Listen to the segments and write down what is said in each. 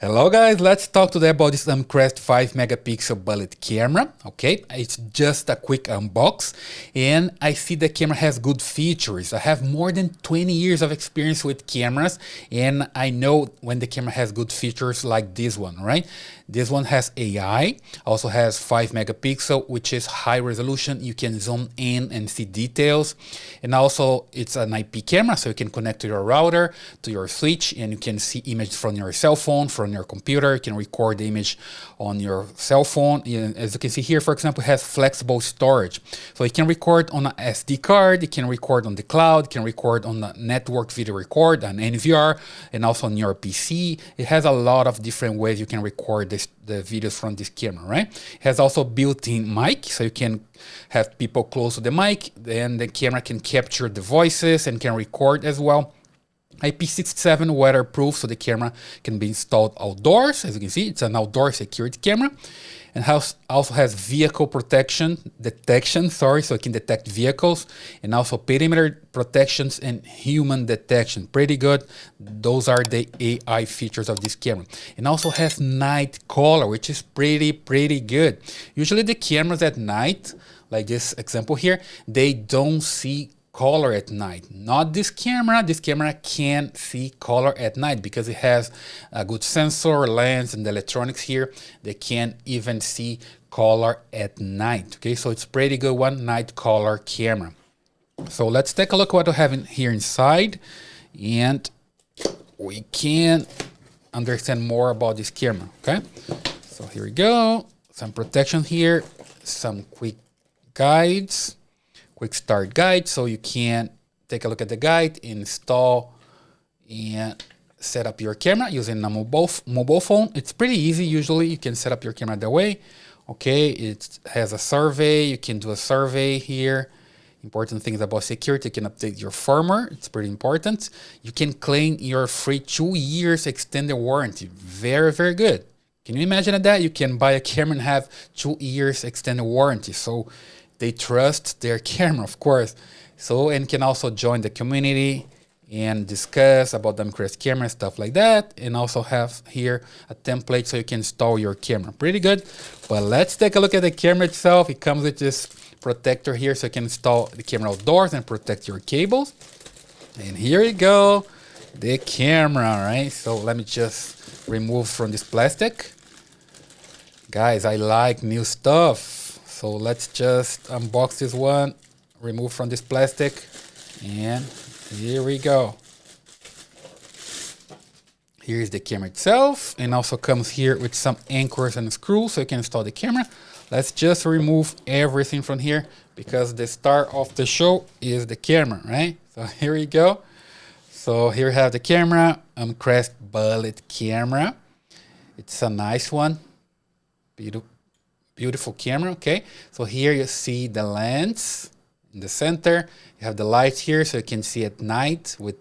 Hello guys, let's talk today about this Amcrest 5 megapixel bullet camera. Okay, it's just a quick unbox and I see the camera has good features. I have more than 20 years of experience with cameras and I know when the camera has good features like this one, right? This one has AI, also has 5 megapixel, which is high resolution. You can zoom in and see details. And also it's an IP camera, so you can connect to your router, to your switch, and you can see images from your cell phone, from your computer. You can record the image on your cell phone. And as you can see here, for example, it has flexible storage. So you can record on an SD card, you can record on the cloud, you can record on a network video record, an NVR, and also on your PC. It has a lot of different ways you can record the videos from this camera, right? It has also built-in mic, so you can have people close to the mic, then the camera can capture the voices and can record as well. IP67 weatherproof, so the camera can be installed outdoors. As you can see, it's an outdoor security camera. And also has vehicle detection, so it can detect vehicles, and also perimeter protections and human detection. Pretty good. Those are the AI features of this camera. And also has night color, which is pretty good. Usually the cameras at night, like this example here, they don't see color at night. Not this camera. This camera can see color at night because it has a good sensor, lens, and the electronics here. They can even see color at night. Okay, so it's pretty good one, night color camera. So let's take a look what we have in here inside, and we can understand more about this camera. Okay, so here we go. Some protection here, some quick guides. Quick start guide, so you can take a look at the guide, install and set up your camera using a mobile phone. It's pretty easy. Usually you can set up your camera that way. Okay, it has a survey. You can do a survey here. Important things about security, you can update your firmware. It's pretty important. You can claim your free 2 years extended warranty. Very good. Can you imagine that? You can buy a camera and have 2 years extended warranty. So they trust their camera, of course. So, and can also join the community and discuss about the Amcrest camera, stuff like that. And also have here a template so you can install your camera. Pretty good. But let's take a look at the camera itself. It comes with this protector here so you can install the camera outdoors and protect your cables. And here you go, the camera, right? So let me just remove from this plastic. Guys, I like new stuff. So let's just unbox this one, remove from this plastic, and here we go. Here's the camera itself, and also comes here with some anchors and screws so you can install the camera. Let's just remove everything from here because the star of the show is the camera, right? So here we go. So here we have the camera, Amcrest bullet camera. It's a nice one, beautiful camera. Okay, so here you see the lens in the center. You have the lights here so you can see at night with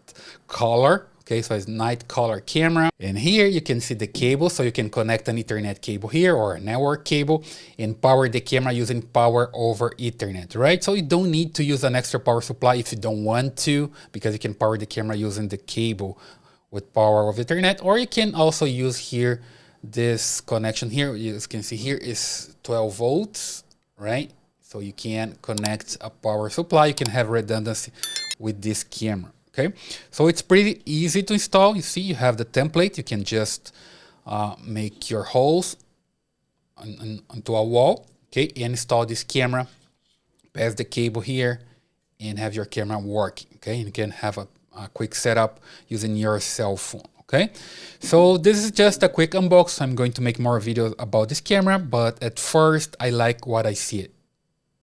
color. Okay, so it's night color camera. And here you can see the cable, so you can connect an Ethernet cable here or a network cable and power the camera using power over Ethernet, right? So you don't need to use an extra power supply if you don't want to, because you can power the camera using the cable with power over Ethernet. Or you can also use here this connection here. You can see here is 12 volts, right? So you can connect a power supply. You can have redundancy with this camera. Okay, so it's pretty easy to install. You see, you have the template. You can just make your holes onto a wall. Okay, and install this camera, pass the cable here, and have your camera working. Okay, and you can have a quick setup using your cell phone. Okay, so this is just a quick unbox. I'm going to make more videos about this camera, but at first I like what I see it.